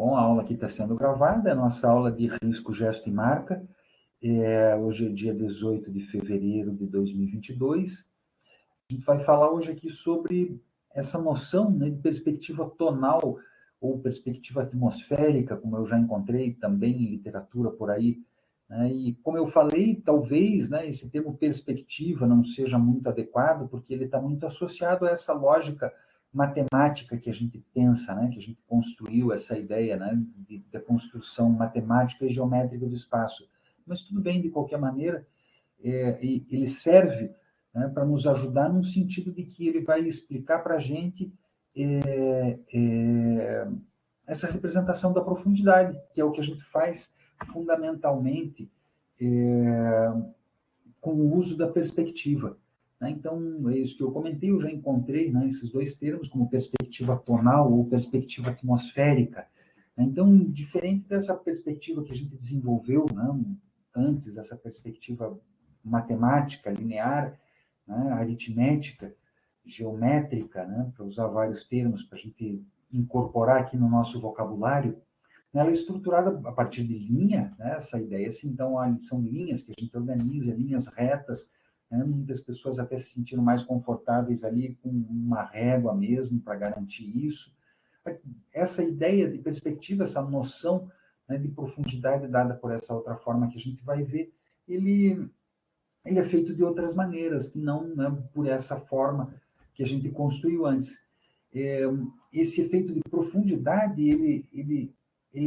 Bom, a aula aqui está sendo gravada, é a nossa aula de risco, gesto e marca. Hoje é dia 18 de fevereiro de 2022. A gente vai falar hoje aqui sobre essa noção, né, de perspectiva tonal ou perspectiva atmosférica, como eu já encontrei também em literatura por aí, né? E como eu falei, talvez, né, esse termo perspectiva não seja muito adequado, porque ele está muito associado a essa lógica matemática que a gente pensa, né, que a gente construiu essa ideia, né, da construção matemática e geométrica do espaço. Mas tudo bem, de qualquer maneira, ele serve, né, para nos ajudar no sentido de que ele vai explicar para a gente essa representação da profundidade, que é o que a gente faz fundamentalmente com o uso da perspectiva. Né? Então, é isso que eu comentei, eu já encontrei, né, esses dois termos, como perspectiva tonal ou perspectiva atmosférica. Então, diferente dessa perspectiva que a gente desenvolveu, né, antes, essa perspectiva matemática, linear, né, aritmética, geométrica, né, para usar vários termos para a gente incorporar aqui no nosso vocabulário, ela é estruturada a partir de linha, né, essa ideia, assim, então são linhas que a gente organiza, linhas retas, né, muitas pessoas até se sentiram mais confortáveis ali com uma régua mesmo para garantir isso. Essa ideia de perspectiva, essa noção, né, de profundidade dada por essa outra forma que a gente vai ver, ele é feito de outras maneiras, que não, né, por essa forma que a gente construiu antes. Esse efeito de profundidade, ele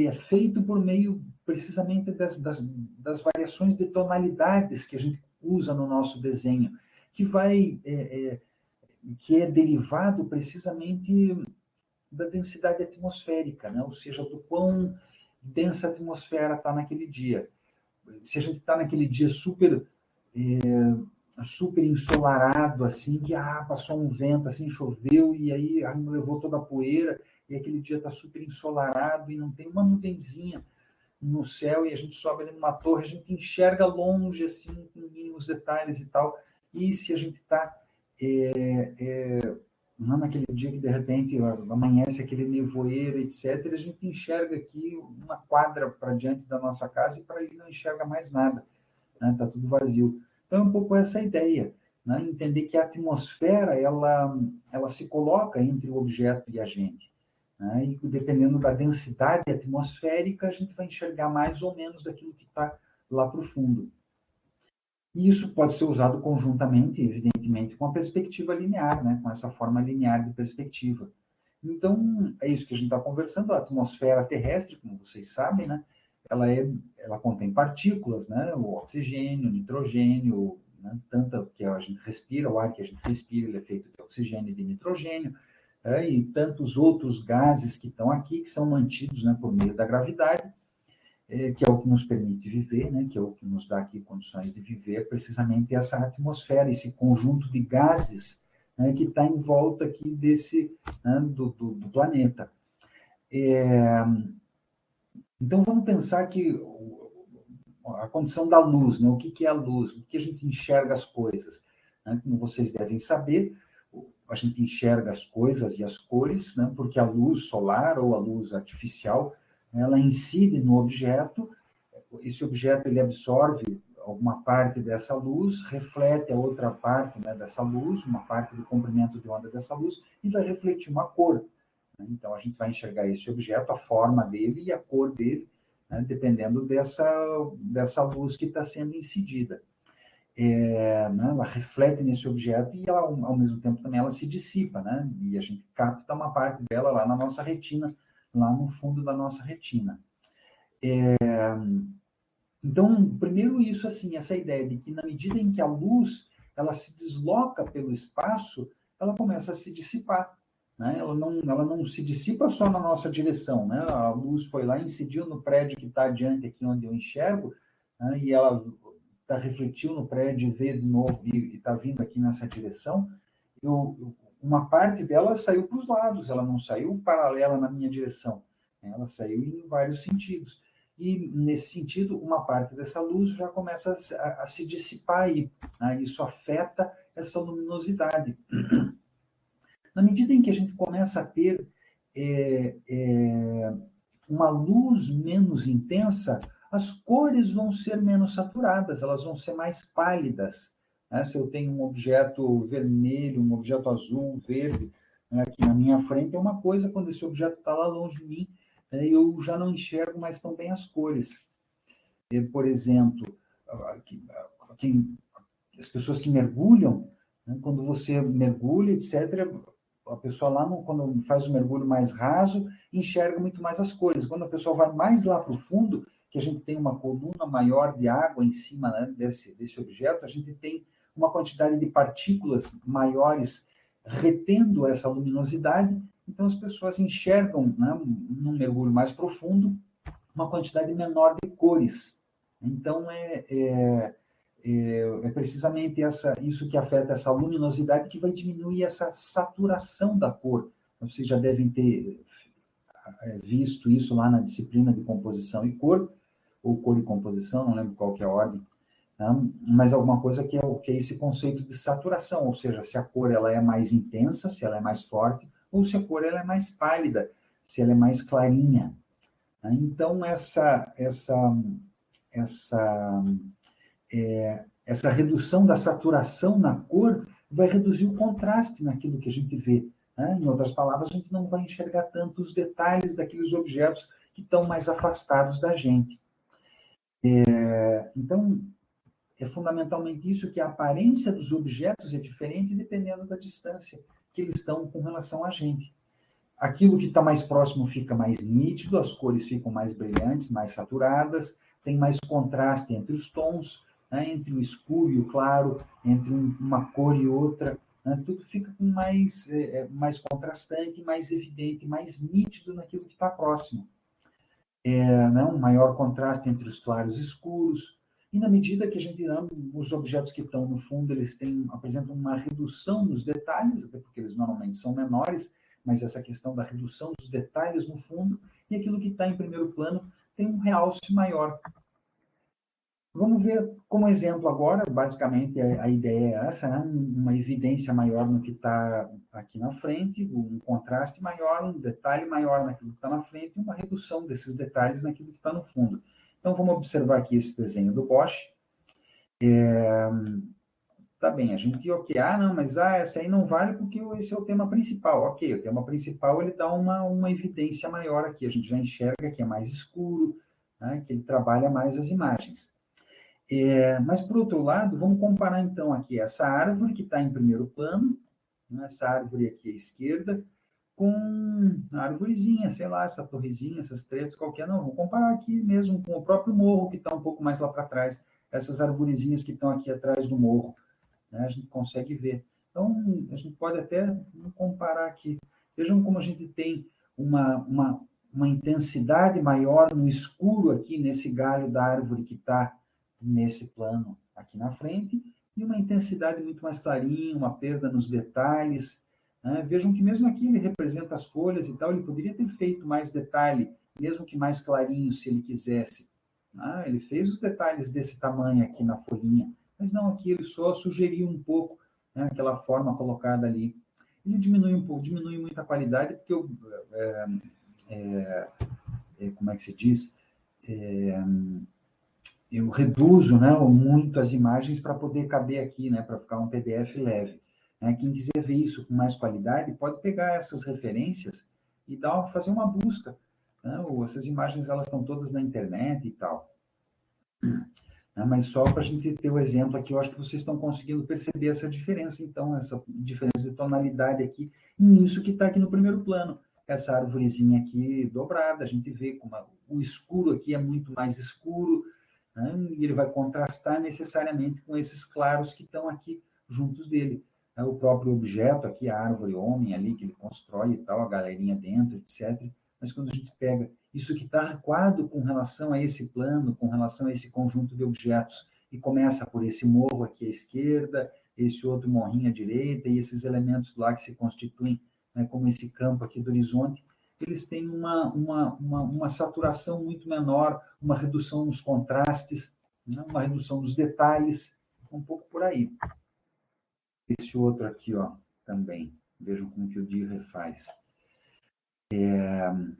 é feito por meio, precisamente, das variações de tonalidades que a gente usa no nosso desenho, que é derivado, precisamente, da densidade atmosférica, né? Ou seja, do quão densa a atmosfera está naquele dia. Se a gente está naquele dia super ensolarado, assim, que passou um vento, assim, choveu, e aí levou toda a poeira, e aquele dia está super ensolarado, e não tem uma nuvenzinha no céu, e a gente sobe ali numa torre, a gente enxerga longe, assim, com mínimos detalhes e tal, e se a gente está não naquele dia que de repente amanhece aquele nevoeiro, etc., a gente enxerga aqui uma quadra para diante da nossa casa e para ali não enxerga mais nada, né? Está tudo vazio. Então é um pouco essa ideia, né? Entender que a atmosfera ela se coloca entre o objeto e a gente, né? E dependendo da densidade atmosférica, a gente vai enxergar mais ou menos daquilo que está lá para o fundo. E isso pode ser usado conjuntamente, evidentemente, com a perspectiva linear, né? Com essa forma linear de perspectiva. Então, é isso que a gente está conversando. A atmosfera terrestre, como vocês sabem, né? Ela contém partículas, né? O oxigênio, o nitrogênio, né? Tanto que a gente respira, o ar que a gente respira, ele é feito de oxigênio e de nitrogênio, e tantos outros gases que estão aqui, que são mantidos, né, por meio da gravidade, que é o que nos permite viver, né, que é o que nos dá aqui condições de viver, precisamente essa atmosfera, esse conjunto de gases, né, que está em volta aqui né, do planeta. Então, vamos pensar que a condição da luz, né, o que é a luz, o que a gente enxerga as coisas. Né, como vocês devem saber, a gente enxerga as coisas e as cores, né, porque a luz solar ou a luz artificial, ela incide no objeto, esse objeto ele absorve alguma parte dessa luz, reflete a outra parte, né, dessa luz, uma parte do comprimento de onda dessa luz, e vai refletir uma cor. Né? Então, a gente vai enxergar esse objeto, a forma dele e a cor dele, né, dependendo dessa luz que está sendo incidida. Né, ela reflete nesse objeto e ela, ao mesmo tempo também ela se dissipa, né? E a gente capta uma parte dela lá na nossa retina, lá no fundo da nossa retina. Então, primeiro isso, assim, essa ideia de que na medida em que a luz ela se desloca pelo espaço, ela começa a se dissipar. Né? Ela não se dissipa só na nossa direção. Né? A luz foi lá, incidiu no prédio que está adiante, aqui onde eu enxergo, né? E ela refletiu no prédio, veio de novo e está vindo aqui nessa direção. Uma parte dela saiu para os lados, ela não saiu paralela na minha direção. Né? Ela saiu em vários sentidos. E, nesse sentido, uma parte dessa luz já começa a se dissipar e isso afeta essa luminosidade. Na medida em que a gente começa a ter uma luz menos intensa, as cores vão ser menos saturadas, elas vão ser mais pálidas. Né? Se eu tenho um objeto vermelho, um objeto azul, verde, né, aqui na minha frente, é uma coisa, quando esse objeto está lá longe de mim, né, eu já não enxergo mais tão bem as cores. Por exemplo, as pessoas que mergulham, né, quando você mergulha, etc., a pessoa lá, quando faz o mergulho mais raso, enxerga muito mais as cores. Quando a pessoa vai mais lá para o fundo, que a gente tem uma coluna maior de água em cima, né, desse objeto, a gente tem uma quantidade de partículas maiores retendo essa luminosidade, então as pessoas enxergam, né, num mergulho mais profundo, uma quantidade menor de cores. Então, é precisamente isso que afeta essa luminosidade que vai diminuir essa saturação da cor. Vocês já devem ter visto isso lá na disciplina de composição e cor, ou cor e composição, não lembro qual que é a ordem, né? Mas alguma coisa que é esse conceito de saturação, ou seja, se a cor ela é mais intensa, se ela é mais forte, ou se a cor ela é mais pálida, se ela é mais clarinha. Então, essa redução da saturação na cor vai reduzir o contraste naquilo que a gente vê. Né? Em outras palavras, a gente não vai enxergar tanto os detalhes daqueles objetos que estão mais afastados da gente. Então, é fundamentalmente isso, que a aparência dos objetos é diferente dependendo da distância que eles estão com relação a gente. Aquilo que está mais próximo fica mais nítido, as cores ficam mais brilhantes, mais saturadas, tem mais contraste entre os tons, né, entre o escuro e o claro, entre uma cor e outra, né, tudo fica mais contrastante, mais evidente, mais nítido naquilo que está próximo. Né, um maior contraste entre os claros e escuros, e na medida que a gente anda, os objetos que estão no fundo, apresentam uma redução nos detalhes, até porque eles normalmente são menores, mas essa questão da redução dos detalhes no fundo, e aquilo que está em primeiro plano tem um realce maior. Vamos ver como exemplo agora, basicamente a ideia é essa, né? Uma evidência maior no que está aqui na frente, um contraste maior, um detalhe maior naquilo que está na frente, e uma redução desses detalhes naquilo que está no fundo. Então, vamos observar aqui esse desenho do Bosch. Tá bem, a gente, ok, não, mas essa aí não vale porque esse é o tema principal. Ok, o tema principal, ele dá uma evidência maior aqui, a gente já enxerga que é mais escuro, né, que ele trabalha mais as imagens. Mas, por outro lado, vamos comparar, então, aqui essa árvore que está em primeiro plano, né, essa árvore aqui à esquerda, com a árvorezinha, sei lá, essa torrezinha, essas tretas, qualquer, não, vamos comparar aqui mesmo com o próprio morro que está um pouco mais lá para trás, essas arvorezinhas que estão aqui atrás do morro, né, a gente consegue ver. Então, a gente pode até comparar aqui. Vejam como a gente tem uma intensidade maior no escuro aqui, nesse galho da árvore que está nesse plano aqui na frente, e uma intensidade muito mais clarinha, uma perda nos detalhes. Né? Vejam que mesmo aqui ele representa as folhas e tal, ele poderia ter feito mais detalhe, mesmo que mais clarinho, se ele quisesse. Ele fez os detalhes desse tamanho aqui na folhinha, mas não, aqui ele só sugeriu um pouco, né, aquela forma colocada ali. Ele diminui um pouco, diminui muito a qualidade, porque como é que se diz? Eu reduzo, né, muito as imagens para poder caber aqui, né, para ficar um PDF leve. Né? Quem quiser ver isso com mais qualidade, pode pegar essas referências e fazer uma busca. Né? Essas imagens elas estão todas na internet e tal. Mas só para a gente ter o exemplo aqui, eu acho que vocês estão conseguindo perceber essa diferença, então, essa diferença de tonalidade aqui, nisso que está aqui no primeiro plano. Essa árvorezinha aqui dobrada, a gente vê como o escuro aqui é muito mais escuro, né? E ele vai contrastar necessariamente com esses claros que estão aqui juntos dele. O próprio objeto aqui, a árvore homem ali, que ele constrói e tal, a galerinha dentro, etc. Mas quando a gente pega isso que está arquado com relação a esse plano, com relação a esse conjunto de objetos, e começa por esse morro aqui à esquerda, esse outro morrinho à direita, e esses elementos lá que se constituem, né, como esse campo aqui do horizonte, eles têm uma saturação muito menor, uma redução nos contrastes, né, uma redução dos detalhes, um pouco por aí. Esse outro aqui, ó, também. Vejam como que o Dürer faz.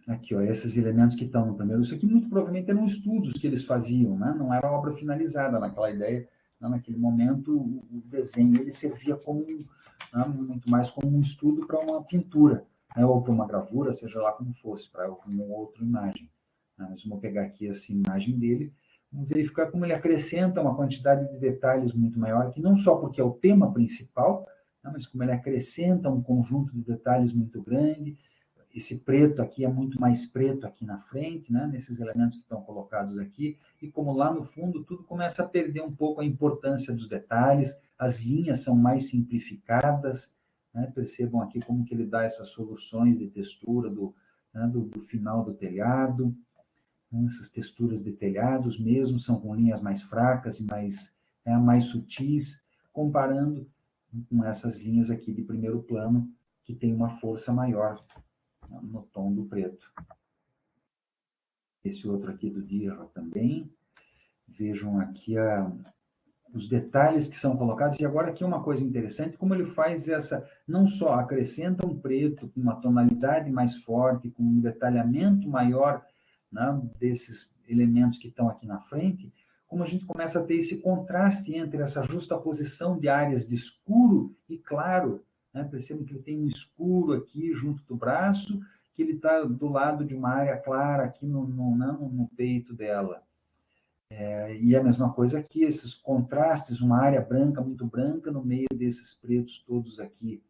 Aqui, ó, esses elementos que estão no primeiro, isso aqui muito provavelmente eram estudos que eles faziam, né? Não era obra finalizada naquela ideia, né? Naquele momento o desenho ele servia como, né? Muito mais como um estudo para uma pintura, né? Ou para uma gravura, seja lá como fosse, para alguma outra imagem. Né? Mas vamos pegar aqui essa imagem dele, vamos verificar como ele acrescenta uma quantidade de detalhes muito maior, que não só porque é o tema principal, né? Mas como ele acrescenta um conjunto de detalhes muito grande. Esse preto aqui é muito mais preto aqui na frente, né? Nesses elementos que estão colocados aqui, e como lá no fundo tudo começa a perder um pouco a importância dos detalhes, as linhas são mais simplificadas, né? Percebam aqui como que ele dá essas soluções de textura né? do final do telhado, né? Essas texturas de telhados mesmo são com linhas mais fracas e mais sutis, comparando com essas linhas aqui de primeiro plano, que tem uma força maior no tom do preto. Esse outro aqui do Dirra também. Vejam aqui os detalhes que são colocados. E agora aqui uma coisa interessante, como ele faz essa, não só acrescenta um preto com uma tonalidade mais forte, com um detalhamento maior, né, desses elementos que estão aqui na frente, como a gente começa a ter esse contraste entre essa justaposição de áreas de escuro e claro, né? Percebam que ele tem um escuro aqui junto do braço, que ele está do lado de uma área clara aqui no peito dela. E a mesma coisa aqui, esses contrastes, uma área branca, muito branca, no meio desses pretos todos aqui.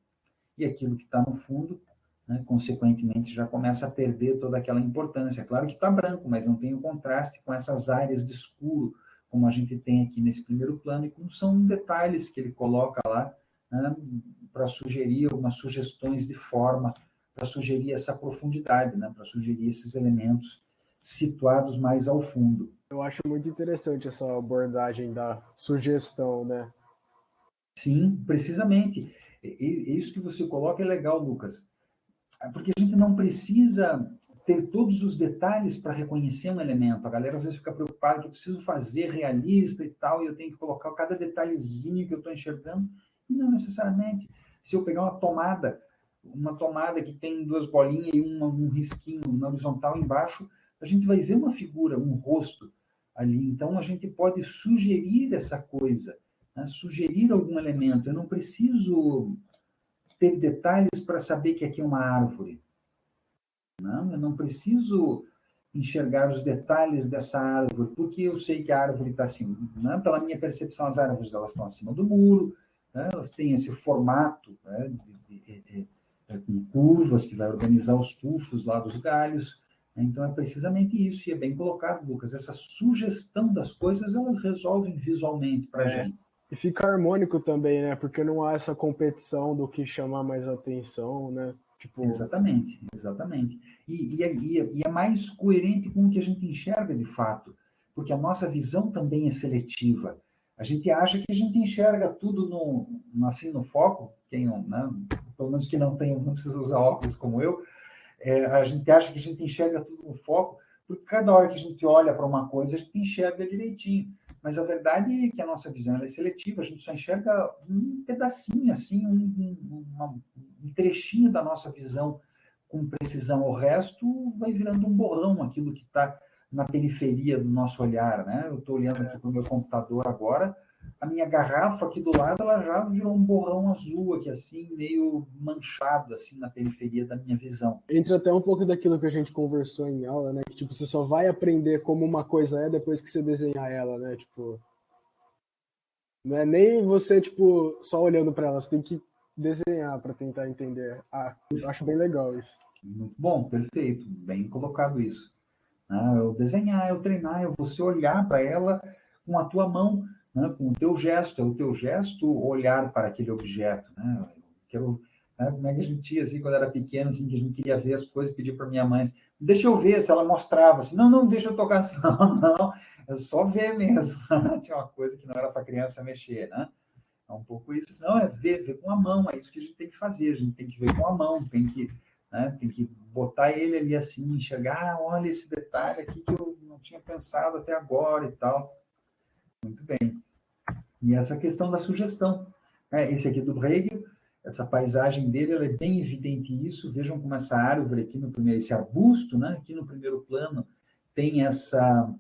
E aquilo que está no fundo, né, consequentemente, já começa a perder toda aquela importância. Claro que está branco, mas não tem o contraste com essas áreas de escuro, como a gente tem aqui nesse primeiro plano, e como são detalhes que ele coloca lá, né, para sugerir algumas sugestões de forma, para sugerir essa profundidade, né, para sugerir esses elementos situados mais ao fundo. Eu acho muito interessante essa abordagem da sugestão, né? Sim, precisamente. Isso que você coloca é legal, Lucas, porque a gente não precisa ter todos os detalhes para reconhecer um elemento. A galera às vezes fica preocupada que eu preciso fazer realista e tal, e eu tenho que colocar cada detalhezinho que eu estou enxergando. E não necessariamente. Se eu pegar uma tomada que tem duas bolinhas e um risquinho na horizontal embaixo, a gente vai ver uma figura, um rosto ali. Então a gente pode sugerir essa coisa, né? Sugerir algum elemento. Eu não preciso ter detalhes para saber que aqui é uma árvore. Não, eu não preciso enxergar os detalhes dessa árvore, porque eu sei que a árvore está acima. Né? Pela minha percepção, as árvores elas estão acima do muro, né? Elas têm esse formato, né? Com curvas que vai organizar os tufos lá dos galhos. Então é precisamente isso, e é bem colocado, Lucas. Essa sugestão das coisas, elas resolvem visualmente para a É. gente. E fica harmônico também, né? Porque não há essa competição do que chamar mais atenção, né? Tipo, Exatamente, exatamente. E é mais coerente com o que a gente enxerga de fato, porque a nossa visão também é seletiva. A gente acha que a gente enxerga tudo assim, no foco, quem não, né? Pelo menos que não tem, não precisa usar óculos como eu, a gente acha que a gente enxerga tudo no foco, porque cada hora que a gente olha para uma coisa, a gente enxerga direitinho. Mas a verdade é que a nossa visão é seletiva, a gente só enxerga um pedacinho, assim, um trechinho da nossa visão com precisão. O resto vai virando um borrão, aquilo que está na periferia do nosso olhar, né? Eu estou olhando aqui para o meu computador agora, a minha garrafa aqui do lado, ela já virou um borrão azul aqui, assim, meio manchado, assim, na periferia da minha visão. entra até um pouco daquilo que a gente conversou em aula, né? Que, tipo, você só vai aprender como uma coisa é depois que você desenhar ela, né? Tipo, não é nem você, tipo, só olhando para ela, você tem que desenhar para tentar entender. Ah, eu acho bem legal isso. Muito bom, perfeito, bem colocado isso. Eu desenhar, eu treinar, você olhar para ela com a tua mão, né? Com o teu gesto, é o teu gesto olhar para aquele objeto. Né? Eu quero, né? Como é que a gente tinha, assim, quando era pequeno, assim, que a gente queria ver as coisas, pedir para minha mãe, assim, deixa eu ver, se ela mostrava, assim, não, não, deixa eu tocar assim, não, não, é só ver mesmo. Tinha uma coisa que não era para criança mexer, né? É um pouco isso. Não, é ver com a mão, é isso que a gente tem que fazer, a gente tem que ver com a mão, tem que botar ele ali assim, enxergar, olha esse detalhe aqui que eu não tinha pensado até agora e tal. Muito bem. E essa questão da sugestão. Esse aqui do Hegel, essa paisagem dele, ela é bem evidente isso. Vejam como essa árvore aqui no primeiro, esse arbusto, né, aqui no primeiro plano, tem essa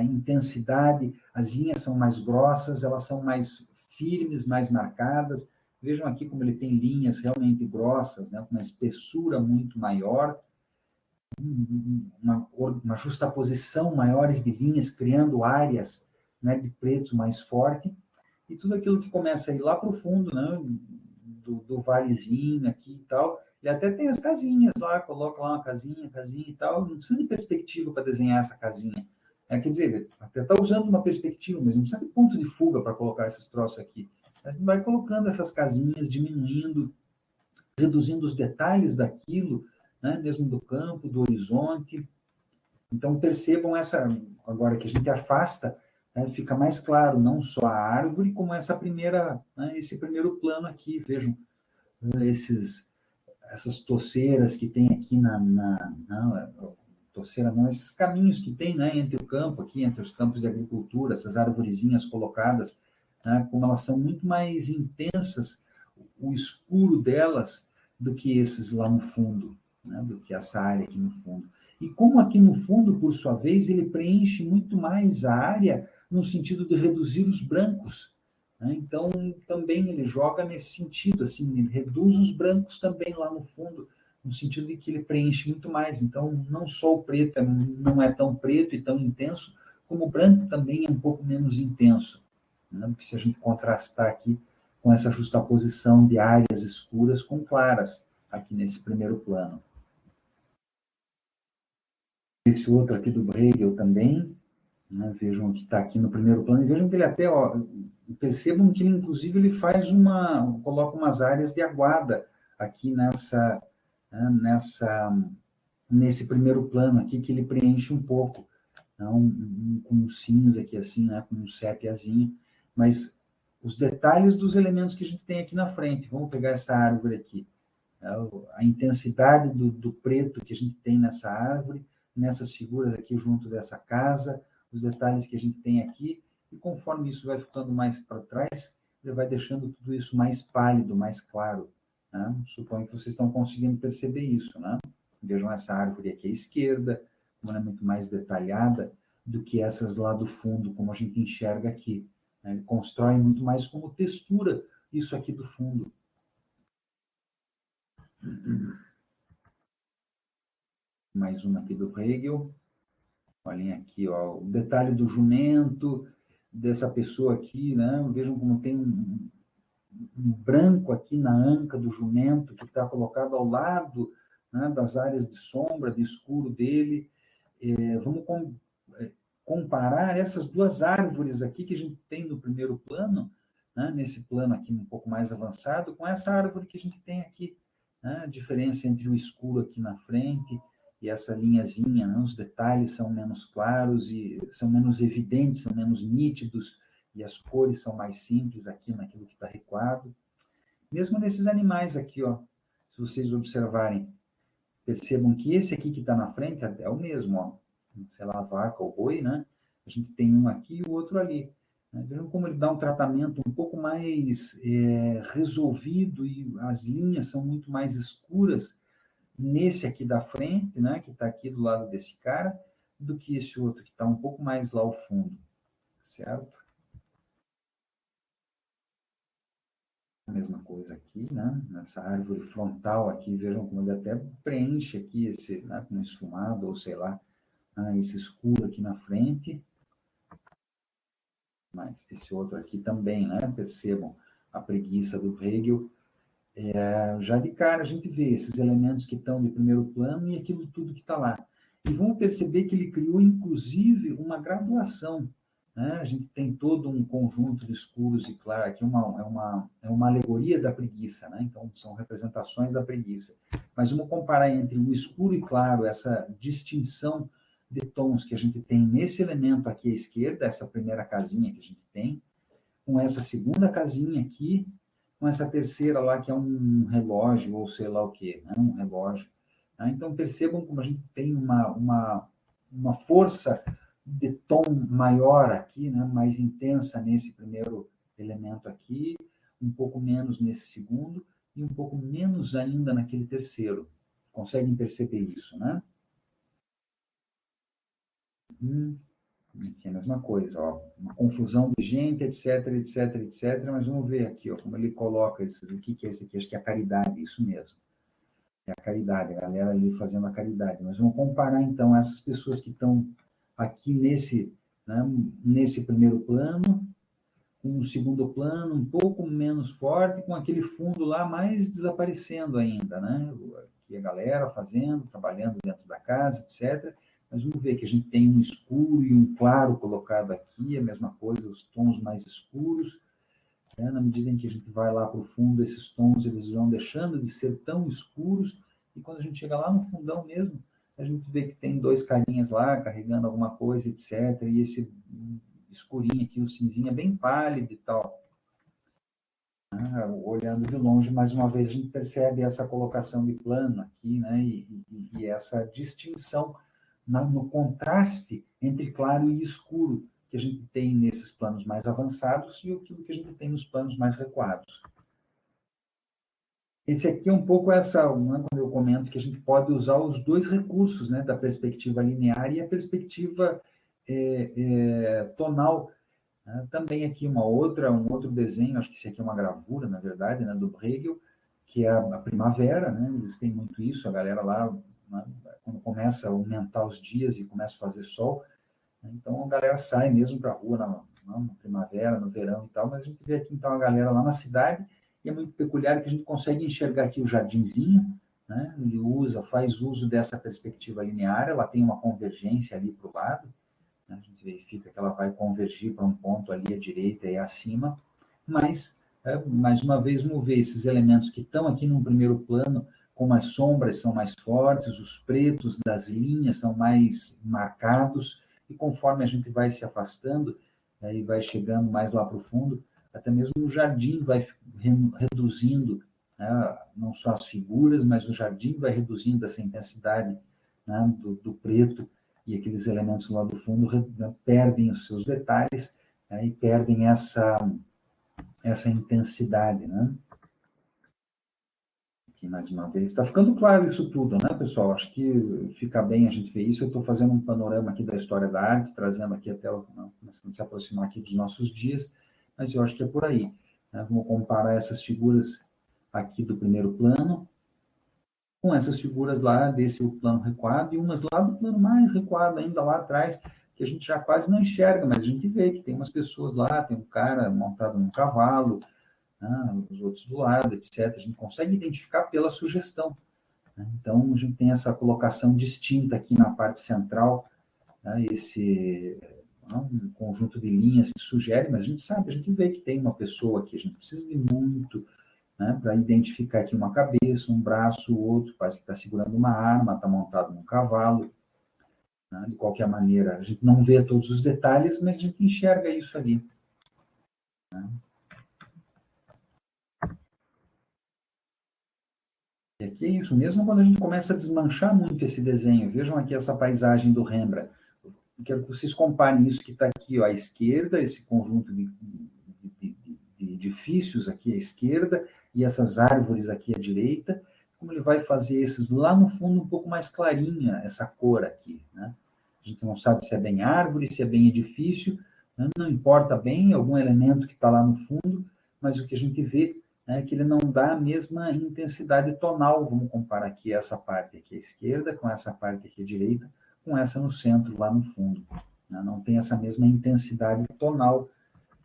intensidade, as linhas são mais grossas, elas são mais firmes, mais marcadas. Vejam aqui como ele tem linhas realmente grossas, né, com uma espessura muito maior, uma justaposição maiores de linhas, criando áreas, né, de preto mais forte, e tudo aquilo que começa a ir lá para o fundo, né, do valezinho aqui e tal, ele até tem as casinhas lá, coloca lá uma casinha e tal, não precisa de perspectiva para desenhar essa casinha. Quer dizer, até está usando uma perspectiva, mas não precisa de ponto de fuga para colocar esses troços aqui. A gente vai colocando essas casinhas, diminuindo, reduzindo os detalhes daquilo, né, mesmo do campo, do horizonte. Então, percebam essa, agora que a gente afasta, né, fica mais claro, não só a árvore, como essa primeira, né, esse primeiro plano aqui. Vejam, essas toceiras que tem aqui toceira não, esses caminhos que tem, né, entre o campo aqui, entre os campos de agricultura, essas arvorezinhas colocadas, né, como elas são muito mais intensas, o escuro delas, do que esses lá no fundo, né, do que essa área aqui no fundo. E como aqui no fundo, por sua vez, ele preenche muito mais a área no sentido de reduzir os brancos, né? Então, também ele joga nesse sentido, assim, ele reduz os brancos também lá no fundo, no sentido de que ele preenche muito mais. Então, não só o preto não é tão preto e tão intenso, como o branco também é um pouco menos intenso, né? Porque se a gente contrastar aqui com essa justaposição de áreas escuras com claras, aqui nesse primeiro plano. Esse outro aqui do Bruegel também, né? Vejam que está aqui no primeiro plano, e vejam que ele até, ó, percebam que ele, inclusive, ele faz coloca umas áreas de aguada aqui né, nesse primeiro plano aqui, que ele preenche um pouco, né, com um cinza aqui assim, né, com um sépiazinho, mas os detalhes dos elementos que a gente tem aqui na frente. Vamos pegar essa árvore aqui, a intensidade do preto que a gente tem nessa árvore, nessas figuras aqui junto dessa casa, os detalhes que a gente tem aqui, e conforme isso vai ficando mais para trás, ele vai deixando tudo isso mais pálido, mais claro, né? Suponho que vocês estão conseguindo perceber isso, né? Vejam essa árvore aqui à esquerda, como ela é muito mais detalhada do que essas lá do fundo, como a gente enxerga aqui, né? Ele constrói muito mais como textura isso aqui do fundo. Mais uma aqui do Hegel. Olhem aqui, ó, o detalhe do jumento, dessa pessoa aqui, né? Vejam como tem um branco aqui na anca do jumento, que está colocado ao lado, né, das áreas de sombra, de escuro dele. Vamos comparar essas duas árvores aqui que a gente tem no primeiro plano, né, nesse plano aqui um pouco mais avançado, com essa árvore que a gente tem aqui, né? A diferença entre o escuro aqui na frente e essa linhazinha, né? Os detalhes são menos claros e são menos evidentes, são menos nítidos, e as cores são mais simples aqui naquilo que está recuado. Mesmo nesses animais aqui, ó, se vocês observarem, percebam que esse aqui que está na frente é o mesmo, ó, sei lá, a vaca ou boi, né? A gente tem um aqui e o outro ali. Né? Vejam como ele dá um tratamento um pouco mais resolvido, e as linhas são muito mais escuras nesse aqui da frente, né, que está aqui do lado desse cara, do que esse outro que está um pouco mais lá ao fundo, certo? A mesma coisa aqui, né, nessa árvore frontal aqui, vejam como ele até preenche aqui esse, né, com esfumado, ou sei lá, né, esse escuro aqui na frente. Mas esse outro aqui também, né, percebam a preguiça do Hegel. Já de cara a gente vê esses elementos que estão de primeiro plano e aquilo tudo que está lá. E vamos perceber que ele criou, inclusive, uma graduação, né? A gente tem todo um conjunto de escuros e claros, aqui é uma alegoria da preguiça, né? Então, são representações da preguiça. Mas vamos comparar entre o escuro e claro, essa distinção de tons que a gente tem nesse elemento aqui à esquerda, essa primeira casinha que a gente tem, com essa segunda casinha aqui, com essa terceira lá, que é um relógio, ou sei lá o quê, né? Um relógio. Né? Então, percebam como a gente tem uma força de tom maior aqui, né? Mais intensa nesse primeiro elemento aqui, um pouco menos nesse segundo e um pouco menos ainda naquele terceiro. Conseguem perceber isso, né? Aqui a mesma coisa, ó, uma confusão de gente, etc, etc, etc, mas vamos ver aqui, ó, como ele coloca esses, o que é esse aqui? Acho que é a caridade, isso mesmo. É a caridade, a galera ali fazendo a caridade. Mas vamos comparar, então, essas pessoas que estão aqui nesse, né, nesse primeiro plano, com o segundo plano um pouco menos forte, com aquele fundo lá mais desaparecendo ainda, né? Aqui a galera fazendo, trabalhando dentro da casa, etc. Mas vamos ver que a gente tem um escuro e um claro colocado aqui, a mesma coisa, os tons mais escuros. Né? Na medida em que a gente vai lá para o fundo, esses tons eles vão deixando de ser tão escuros, e quando a gente chega lá no fundão mesmo, a gente vê que tem dois carinhas lá carregando alguma coisa, etc. E esse escurinho aqui, o cinzinha bem pálido e tal. Olhando de longe, mais uma vez, a gente percebe essa colocação de plano aqui, né? E essa distinção no contraste entre claro e escuro que a gente tem nesses planos mais avançados e aquilo que a gente tem nos planos mais recuados. Esse aqui é um pouco essa, né, quando eu comento que a gente pode usar os dois recursos, né, da perspectiva linear e a perspectiva tonal. Também aqui um outro desenho, acho que esse aqui é uma gravura, na verdade, né, do Bruegel, que é a primavera, né, eles têm muito isso, a galera lá, né, quando começa a aumentar os dias e começa a fazer sol, né, então a galera sai mesmo para a rua na primavera, no verão e tal, mas a gente vê aqui então a galera lá na cidade, e é muito peculiar que a gente consegue enxergar aqui o jardinzinho, né, ele faz uso dessa perspectiva linear, ela tem uma convergência ali para o lado, a gente verifica que ela vai convergir para um ponto ali à direita e acima, mas, mais uma vez, vamos ver esses elementos que estão aqui no primeiro plano, como as sombras são mais fortes, os pretos das linhas são mais marcados, e conforme a gente vai se afastando, e vai chegando mais lá para o fundo, até mesmo o jardim vai reduzindo, né, não só as figuras, mas o jardim vai reduzindo essa intensidade, né, do preto, e aqueles elementos lá do fundo perdem os seus detalhes, né, e perdem essa intensidade, né? Aqui mais uma vez. Está ficando claro isso tudo, né, pessoal? Acho que fica bem a gente ver isso. Eu estou fazendo um panorama aqui da história da arte, trazendo aqui até, começando a se aproximar aqui dos nossos dias, mas eu acho que é por aí. Né? Vamos comparar essas figuras aqui do primeiro plano, com essas figuras lá desse plano recuado, e umas lá do plano mais recuado ainda lá atrás, que a gente já quase não enxerga, mas a gente vê que tem umas pessoas lá, tem um cara montado num cavalo, né, os outros do lado, etc. A gente consegue identificar pela sugestão. Né? Então, a gente tem essa colocação distinta aqui na parte central, né, esse um conjunto de linhas que sugere, mas a gente sabe, a gente vê que tem uma pessoa aqui, a gente precisa de muito, né, para identificar aqui uma cabeça, um braço, o outro, parece que está segurando uma arma, está montado num cavalo. Né? De qualquer maneira, a gente não vê todos os detalhes, mas a gente enxerga isso ali. Né? E aqui é isso, mesmo quando a gente começa a desmanchar muito esse desenho, vejam aqui essa paisagem do Rembrandt. Eu quero que vocês comparem isso que está aqui ó, à esquerda, esse conjunto de edifícios aqui à esquerda, e essas árvores aqui à direita, como ele vai fazer esses lá no fundo um pouco mais clarinha, essa cor aqui, né? A gente não sabe se é bem árvore, se é bem edifício, né? Não importa bem, algum elemento que está lá no fundo, mas o que a gente vê é que ele não dá a mesma intensidade tonal. Vamos comparar aqui essa parte aqui à esquerda com essa parte aqui à direita, com essa no centro, lá no fundo. Né? Não tem essa mesma intensidade tonal,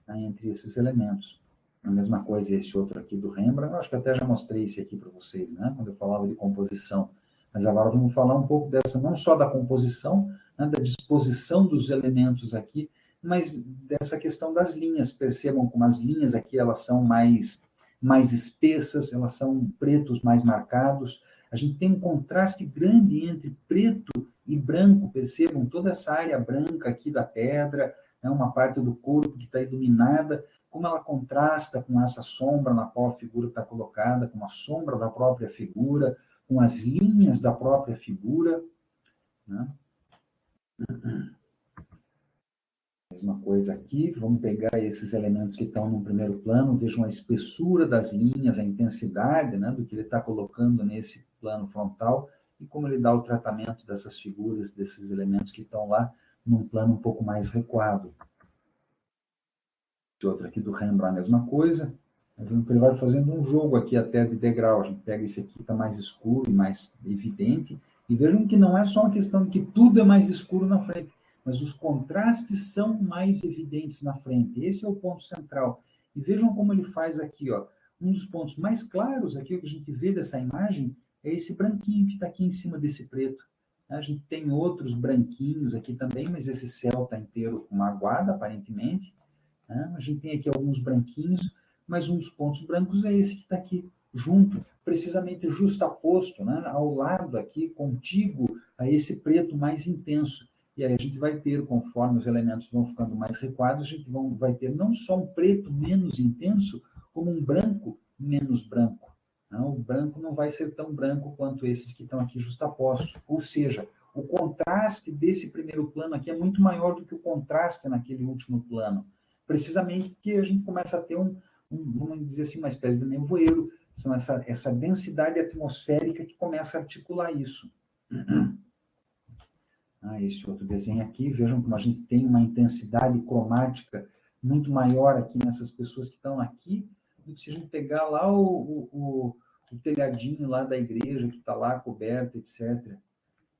né, entre esses elementos. A mesma coisa esse outro aqui do Rembrandt, eu acho que até já mostrei esse aqui para vocês, né, quando eu falava de composição. Mas agora vamos falar um pouco dessa, não só da composição, né, da disposição dos elementos aqui, mas dessa questão das linhas. Percebam como as linhas aqui, elas são mais espessas, elas são pretos mais marcados. A gente tem um contraste grande entre preto e branco, percebam toda essa área branca aqui da pedra, né, uma parte do corpo que está iluminada, como ela contrasta com essa sombra na qual a figura está colocada, com a sombra da própria figura, com as linhas da própria figura. Né? Mesma coisa coisa aqui, vamos pegar esses elementos que estão no primeiro plano, vejam a espessura das linhas, a intensidade, né, do que ele está colocando nesse plano frontal, e como ele dá o tratamento dessas figuras, desses elementos que estão lá, num plano um pouco mais recuado. Esse outro aqui do Rembrandt, a mesma coisa. Ele vai fazendo um jogo aqui até de degrau. A gente pega esse aqui que está mais escuro e mais evidente. E vejam que não é só uma questão de que tudo é mais escuro na frente, mas os contrastes são mais evidentes na frente. Esse é o ponto central. E vejam como ele faz aqui, ó. Um dos pontos mais claros aqui que a gente vê dessa imagem é esse branquinho que está aqui em cima desse preto. A gente tem outros branquinhos aqui também, mas esse céu está inteiro com magoada, aparentemente. A gente tem aqui alguns branquinhos, mas um dos pontos brancos é esse que está aqui, junto, precisamente justaposto, né, ao lado aqui, contíguo a esse preto mais intenso. E aí a gente vai ter, conforme os elementos vão ficando mais recuados, a gente vai ter não só um preto menos intenso, como um branco menos branco. Não, o branco não vai ser tão branco quanto esses que estão aqui justapostos. Ou seja, o contraste desse primeiro plano aqui é muito maior do que o contraste naquele último plano. Precisamente porque a gente começa a ter vamos dizer assim, uma espécie de nevoeiro, são essa densidade atmosférica que começa a articular isso. Esse outro desenho aqui, vejam como a gente tem uma intensidade cromática muito maior aqui nessas pessoas que estão aqui, do que se a gente pegar lá o telhadinho lá da igreja, que está lá coberto, etc.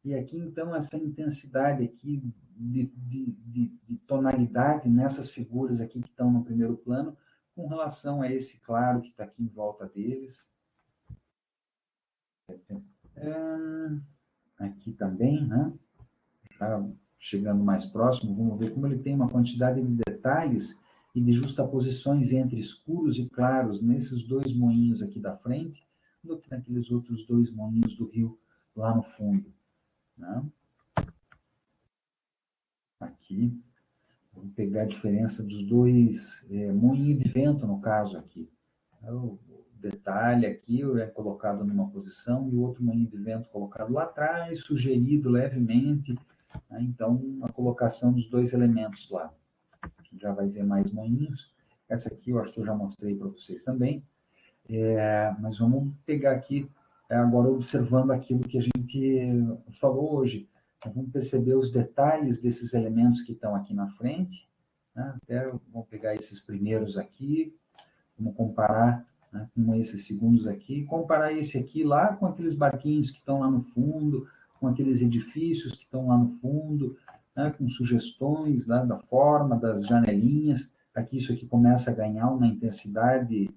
E aqui, então, essa intensidade aqui de tonalidade nessas figuras aqui que estão no primeiro plano, com relação a esse claro que está aqui em volta deles. Aqui também, né? Já chegando mais próximo, vamos ver como ele tem uma quantidade de detalhes e de justaposições entre escuros e claros nesses dois moinhos aqui da frente, do que naqueles outros dois moinhos do rio lá no fundo. Né? Aqui, vamos pegar a diferença dos dois moinhos de vento, no caso aqui. O detalhe aqui é colocado numa posição e o outro moinho de vento colocado lá atrás, sugerido levemente. Né? Então, a colocação dos dois elementos lá. A gente já vai ver mais moinhos. Essa aqui eu acho que eu já mostrei para vocês também. Mas vamos pegar aqui, agora observando aquilo que a gente falou hoje. Então, vamos perceber os detalhes desses elementos que estão aqui na frente. Né? Até vamos pegar esses primeiros aqui, vamos comparar, né, com esses segundos aqui, comparar esse aqui lá com aqueles barquinhos que estão lá no fundo, com aqueles edifícios que estão lá no fundo, né, com sugestões lá da forma, das janelinhas. Aqui isso aqui começa a ganhar uma intensidade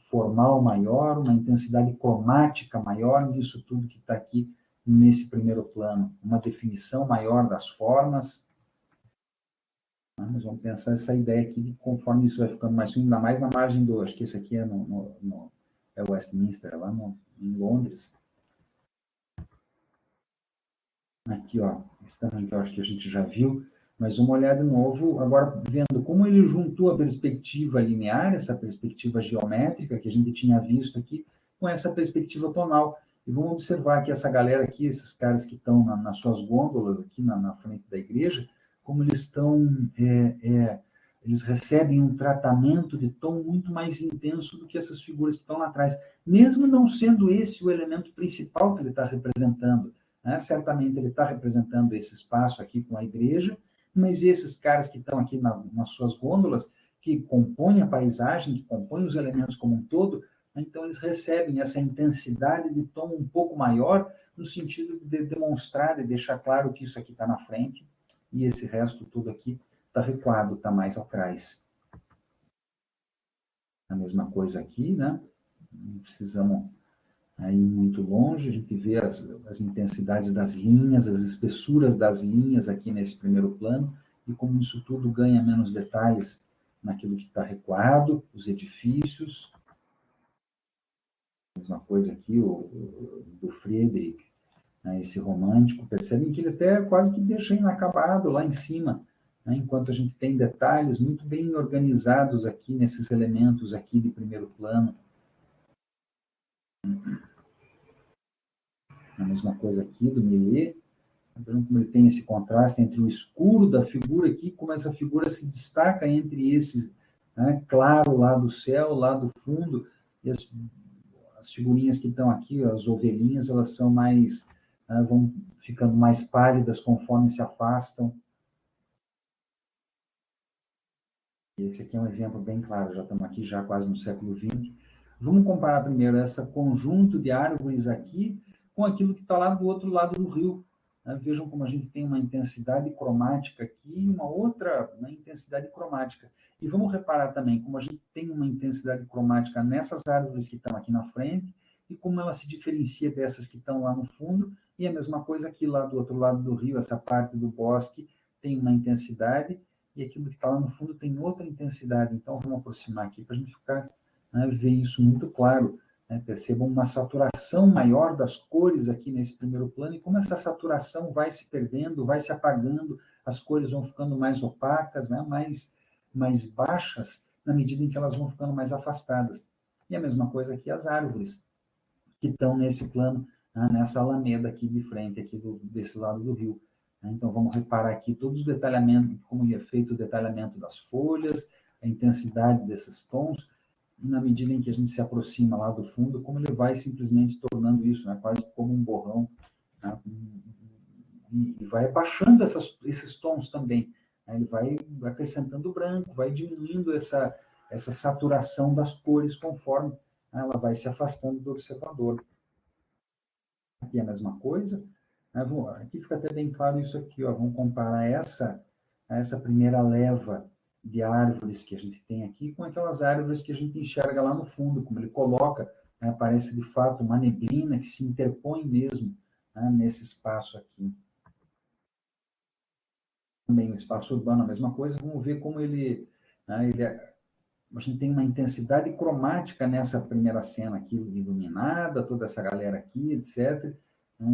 formal maior, uma intensidade cromática maior nisso tudo que está aqui nesse primeiro plano. Uma definição maior das formas. Nós vamos pensar essa ideia aqui de conforme isso vai ficando mais fino, ainda mais na margem do... Acho que esse aqui é é Westminster, lá em Londres. Aqui, ó, esse tamanho que eu acho que a gente já viu, mas vamos olhar de novo, agora vendo como ele juntou a perspectiva linear, essa perspectiva geométrica que a gente tinha visto aqui, com essa perspectiva tonal. E vamos observar que essa galera aqui, esses caras que estão nas suas gôndolas aqui na frente da igreja, como eles estão, eles recebem um tratamento de tom muito mais intenso do que essas figuras que estão lá atrás, mesmo não sendo esse o elemento principal que ele está representando. Né? Certamente ele está representando esse espaço aqui com a igreja, mas esses caras que estão aqui nas suas gôndolas, que compõem a paisagem, que compõem os elementos como um todo, então eles recebem essa intensidade de tom um pouco maior, no sentido de demonstrar, de deixar claro que isso aqui está na frente, e esse resto tudo aqui está recuado, está mais atrás. A mesma coisa aqui, né? Não precisamos ir muito longe, a gente vê as intensidades das linhas, as espessuras das linhas aqui nesse primeiro plano, e como isso tudo ganha menos detalhes naquilo que está recuado, os edifícios. A mesma coisa aqui, do Friedrich, né, esse romântico, percebem que ele até quase que deixa inacabado lá em cima, né, enquanto a gente tem detalhes muito bem organizados aqui nesses elementos aqui de primeiro plano. A mesma coisa aqui do Millet, Vejam como ele tem esse contraste entre o escuro da figura aqui, como essa figura se destaca entre esses, né, claro lá do céu, lá do fundo, e as figurinhas que estão aqui, as ovelhinhas, elas são mais, né, vão ficando mais pálidas conforme se afastam. Esse aqui é um exemplo bem claro, já estamos aqui já quase no século XX. Vamos comparar primeiro esse conjunto de árvores aqui com aquilo que está lá do outro lado do rio. Vejam como a gente tem uma intensidade cromática aqui e uma outra intensidade cromática. E vamos reparar também como a gente tem uma intensidade cromática nessas árvores que estão aqui na frente e como ela se diferencia dessas que estão lá no fundo. E a mesma coisa aqui lá do outro lado do rio, essa parte do bosque tem uma intensidade e aquilo que está lá no fundo tem outra intensidade. Então, vamos aproximar aqui para a gente ficar, né, ver isso muito claro. Né? Percebam uma saturação maior das cores aqui nesse primeiro plano, e como essa saturação vai se perdendo, vai se apagando, as cores vão ficando mais opacas, né? mais baixas, na medida em que elas vão ficando mais afastadas. E a mesma coisa aqui as árvores, que estão nesse plano, né? Nessa alameda aqui de frente, aqui desse lado do rio. Então, vamos reparar aqui todos os detalhamentos, como é feito o detalhamento das folhas, a intensidade desses tons, na medida em que a gente se aproxima lá do fundo, como ele vai simplesmente tornando isso, né, quase como um borrão, né, e vai baixando esses tons também. Né, ele vai acrescentando branco, vai diminuindo essa saturação das cores conforme, né, ela vai se afastando do observador. Aqui é a mesma coisa. Aqui fica até bem claro isso aqui, ó. Vamos comparar essa primeira leva de árvores que a gente tem aqui com aquelas árvores que a gente enxerga lá no fundo, como ele coloca, né, parece de fato uma neblina que se interpõe mesmo, né, nesse espaço aqui. Também o espaço urbano, a mesma coisa. Vamos ver como né, a gente tem uma intensidade cromática nessa primeira cena aqui, iluminada, toda essa galera aqui, etc.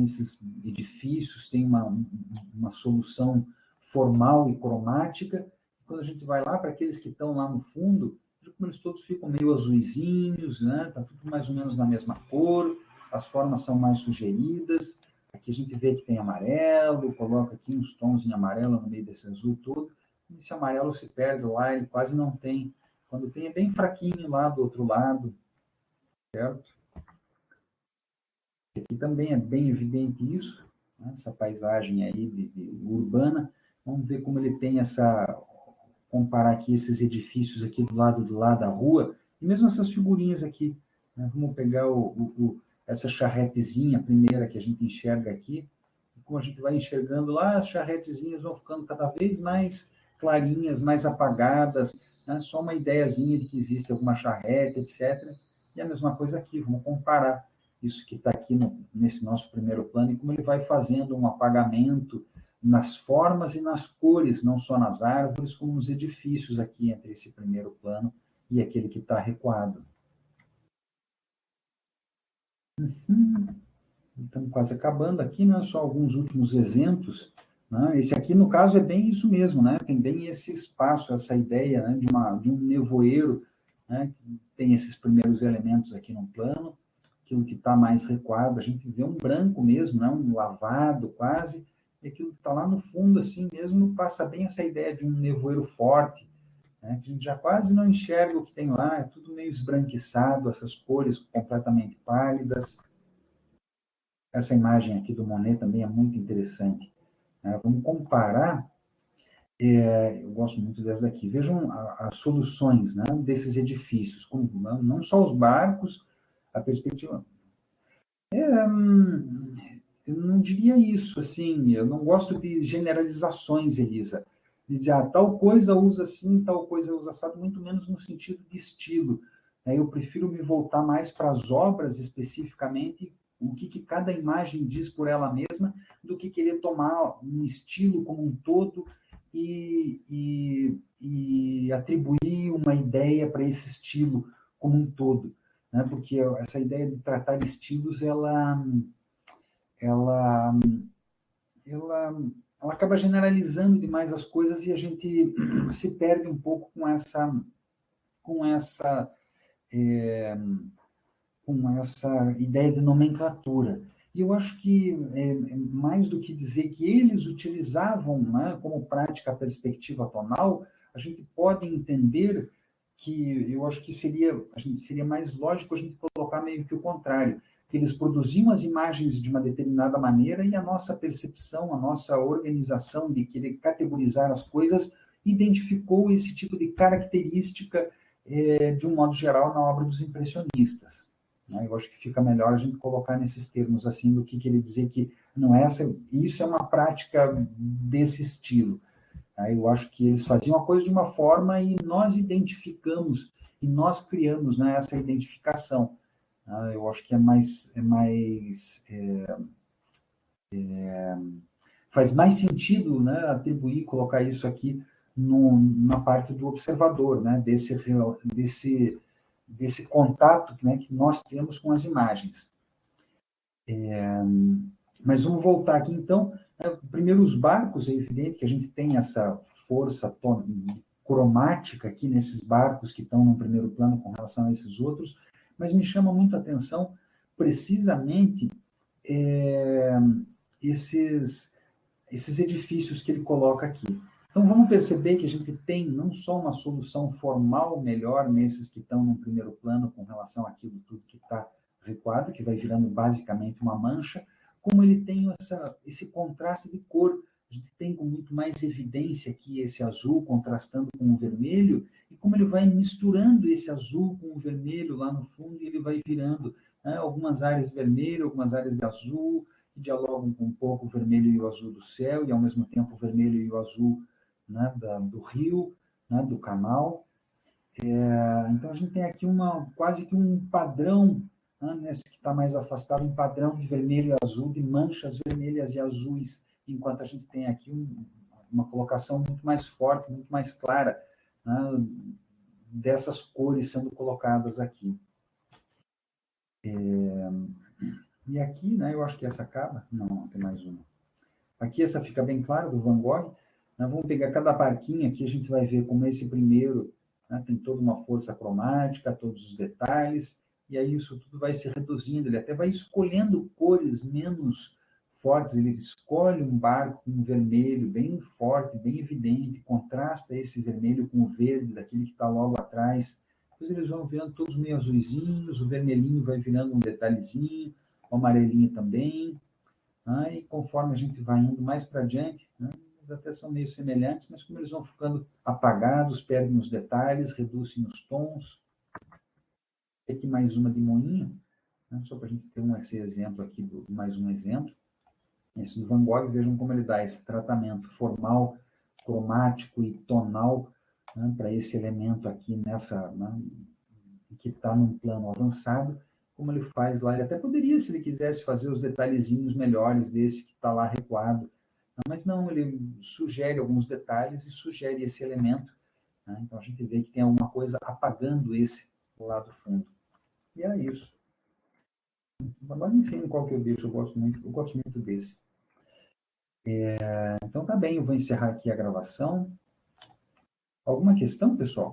Esses edifícios têm uma solução formal e cromática. Quando a gente vai lá para aqueles que estão lá no fundo, como eles todos ficam meio azuisinhos, né? Está tudo mais ou menos na mesma cor, as formas são mais sugeridas. Aqui a gente vê que tem amarelo, coloca aqui uns tons em amarelo no meio desse azul todo. Esse amarelo se perde lá, ele quase não tem. Quando tem, é bem fraquinho lá do outro lado, certo? Aqui também é bem evidente isso, né? Essa paisagem aí de urbana. Vamos ver como ele tem comparar aqui esses edifícios aqui do lado da rua, e mesmo essas figurinhas aqui. Né? Vamos pegar essa charretezinha primeira que a gente enxerga aqui, e como a gente vai enxergando lá, as charretezinhas vão ficando cada vez mais clarinhas, mais apagadas, né? Só uma ideiazinha de que existe alguma charrete, etc. E a mesma coisa aqui, vamos comparar isso que está aqui nesse nosso primeiro plano, e como ele vai fazendo um apagamento nas formas e nas cores, não só nas árvores, como nos edifícios aqui, entre esse primeiro plano e aquele que está recuado. Estamos quase acabando aqui, né? Só alguns últimos exemplos. Né? Esse aqui, no caso, é bem isso mesmo, né? Tem bem esse espaço, essa ideia, né? de um nevoeiro, né? Que tem esses primeiros elementos aqui no plano, aquilo que está mais recuado, a gente vê um branco mesmo, né? Um lavado quase, e aquilo que está lá no fundo, assim mesmo, passa bem essa ideia de um nevoeiro forte, né? Que a gente já quase não enxerga o que tem lá, é tudo meio esbranquiçado, essas cores completamente pálidas. Essa imagem aqui do Monet também é muito interessante. Vamos comparar, eu gosto muito dessa daqui. Vejam as soluções, né, desses edifícios, não só os barcos, a perspectiva. Eu não diria isso, assim, eu não gosto de generalizações, Elisa. De dizer, tal coisa usa assim, tal coisa usa assado, muito menos no sentido de estilo. Eu prefiro me voltar mais para as obras especificamente, o que cada imagem diz por ela mesma, do que querer tomar um estilo como um todo e atribuir uma ideia para esse estilo como um todo. Né? Porque essa ideia de tratar estilos, ela, ela acaba generalizando demais as coisas e a gente se perde um pouco com essa ideia de nomenclatura. E eu acho que, mais do que dizer que eles utilizavam, né, como prática a perspectiva tonal, a gente pode entender que eu acho que seria mais lógico a gente colocar meio que o contrário, que eles produziam as imagens de uma determinada maneira e a nossa percepção, a nossa organização de querer categorizar as coisas identificou esse tipo de característica, de um modo geral, na obra dos impressionistas. Né? Eu acho que fica melhor a gente colocar nesses termos assim do que ele dizer que não isso é uma prática desse estilo. Tá? Eu acho que eles faziam a coisa de uma forma e nós identificamos e nós criamos, né, essa identificação. Tá? Eu acho que faz mais sentido, né, atribuir, colocar isso aqui na parte do observador, né, desse contato, né, que nós temos com as imagens. Mas vamos voltar aqui, então. Primeiro, os barcos, é evidente que a gente tem essa força cromática aqui nesses barcos que estão no primeiro plano com relação a esses outros, mas me chama muito a atenção, precisamente, esses edifícios que ele coloca aqui. Então, vamos perceber que a gente tem não só uma solução formal melhor nesses que estão no primeiro plano com relação àquilo tudo que está recuado, que vai virando basicamente uma mancha, como ele tem esse contraste de cor. A gente tem com muito mais evidência aqui esse azul contrastando com o vermelho, e como ele vai misturando esse azul com o vermelho lá no fundo, e ele vai virando, né, algumas áreas de vermelho, algumas áreas de azul, que dialogam com um pouco o vermelho e o azul do céu, e ao mesmo tempo o vermelho e o azul, né, do rio, né, do canal. Então a gente tem aqui quase que um padrão, né, nesse que está mais afastado, um padrão de vermelho e azul, de manchas vermelhas e azuis, enquanto a gente tem aqui uma colocação muito mais forte, muito mais clara, né, dessas cores sendo colocadas aqui. E aqui, né, eu acho que essa acaba. Não, tem mais uma. Aqui essa fica bem clara, do Van Gogh. Nós vamos pegar cada barquinho aqui, a gente vai ver como esse primeiro, né, tem toda uma força cromática, todos os detalhes, e aí isso tudo vai se reduzindo. Ele até vai escolhendo cores menos fortes. Ele escolhe um barco com um vermelho bem forte, bem evidente, contrasta esse vermelho com o verde daquele que está logo atrás. Depois eles vão virando todos meio azuisinhos, o vermelhinho vai virando um detalhezinho, o amarelinho também. E conforme a gente vai indo mais para adiante, né, eles até são meio semelhantes, mas como eles vão ficando apagados, perdem os detalhes, reduzem os tons. Aqui mais uma de moinho, né, só para a gente ter esse exemplo aqui, mais um exemplo. Esse do Van Gogh, vejam como ele dá esse tratamento formal, cromático e tonal, né, para esse elemento aqui né, que está num plano avançado, como ele faz lá. Ele até poderia, se ele quisesse, fazer os detalhezinhos melhores desse que está lá recuado, mas não, ele sugere alguns detalhes e sugere esse elemento. Né? Então a gente vê que tem alguma coisa apagando esse lado fundo. E é isso. Agora nem sei qual que eu deixo, eu gosto muito desse. Então tá bem, eu vou encerrar aqui a gravação. Alguma questão, pessoal?